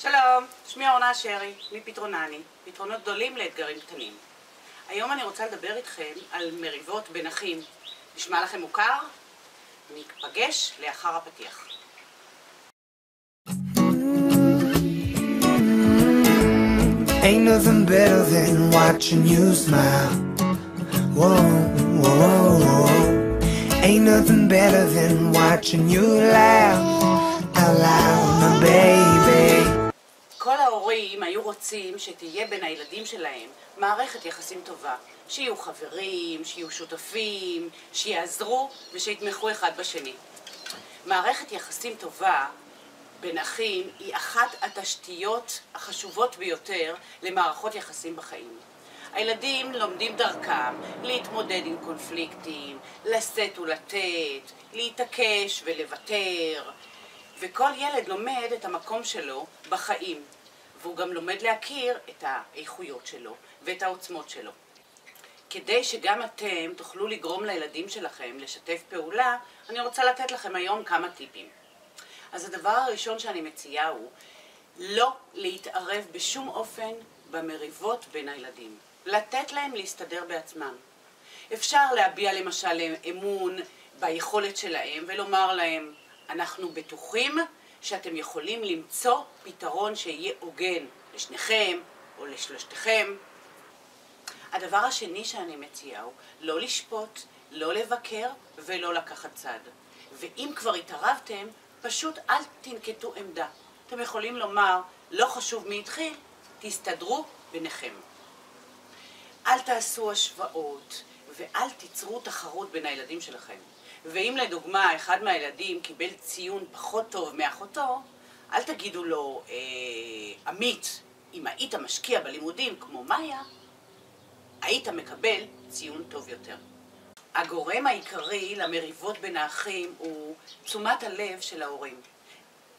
שלום, שמי אורנה שרי, מפתרונני, פתרונות גדולים לאתגרים קטנים. היום אני רוצה לדבר איתכם על מריבות בין אחים. נשמע לכם מוכר? ניפגש לאחר הפתיח. Ain't nothing better than watching you smile. Whoa, whoa, whoa. Ain't nothing better than watching you laugh out loud, my baby. כל ההורים היו רוצים שתהיה בין הילדים שלהם מערכת יחסים טובה. שיהיו חברים, שיהיו שותפים, שיעזרו ושיתמכו אחד בשני. מערכת יחסים טובה בין אחים היא אחת התשתיות החשובות ביותר למערכות יחסים בחיים. הילדים לומדים דרכם להתמודד עם קונפליקטים, לשאת ולתת, להתעקש ולוותר, וכל ילד לומד את המקום שלו בחיים, והוא גם לומד להכיר את האיכויות שלו ואת העוצמות שלו. כדי שגם אתם תוכלו לגרום לילדים שלכם לשתף פעולה, אני רוצה לתת לכם היום כמה טיפים. אז הדבר הראשון שאני מציעה הוא לא להתערב בשום אופן במריבות בין הילדים. לתת להם להסתדר בעצמם. אפשר להביע למשל אמון ביכולת שלהם ולומר להם, אנחנו בטוחים שאתם יכולים למצוא פתרון שיהיה הוגן לשניכם או לשלושתכם. הדבר השני שאני מציעה הוא לא לשפוט, לא לבקר ולא לקחת צד. ואם כבר התערבתם, פשוט אל תנקטו עמדה. אתם יכולים לומר, לא חשוב מי התחיל, תסתדרו ביניכם. אל תעשו השוואות ואל תיצרו תחרות בין הילדים שלכם. ואם לדוגמה אחד מהילדים קיבל ציון פחות טוב מאחותו, אל תגידו לו, עמית, אם היית משקיע בלימודים כמו מאיה, היית מקבל ציון טוב יותר. הגורם העיקרי למריבות בין האחים הוא תשומת הלב של ההורים.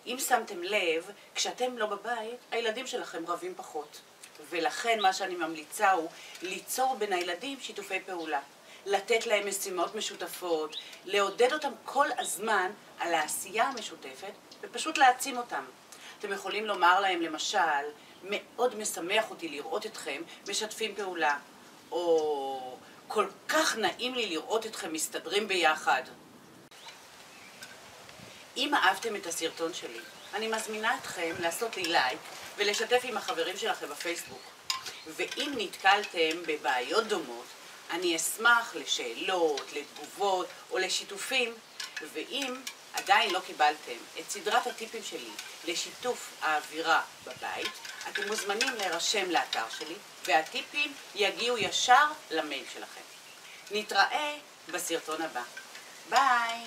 אם שמתם לב, כשאתם לא בבית, הילדים שלכם רבים פחות. ולכן מה שאני ממליצה הוא ליצור בין הילדים שיתופי פעולה. לתת להם משימות משותפות, לעודד אותם כל הזמן על העשייה המשותפת ופשוט להעצים אותם. אתם יכולים לומר להם למשל, מאוד משמח אותי לראות אתכם משתפים פעולה. או כל כך נעים לי לראות אתכם מסתדרים ביחד. אם אהבתם את הסרטון שלי, אני מזמינה אתכם לעשות לי לייק ולשתף עם החברים שלכם בפייסבוק. ואם נתקלתם בבעיות דומות, אני אשמח לשאלות, לתגובות או לשיתופים. ואם עדיין לא קיבלתם את סדרת הטיפים שלי לשיתוף האווירה בבית, אתם מוזמנים להירשם לאתר שלי, והטיפים יגיעו ישר למייל שלכם. נתראה בסרטון הבא. ביי!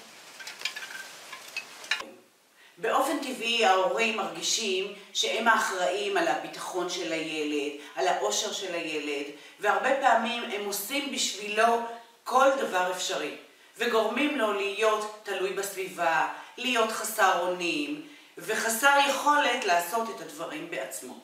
באופן טבעי ההורים מרגישים שהם האחראים על הביטחון של הילד, על האושר של הילד, והרבה פעמים הם עושים בשבילו כל דבר אפשרי, וגורמים לו להיות תלוי בסביבה, להיות חסר אונים, וחסר יכולת לעשות את הדברים בעצמו.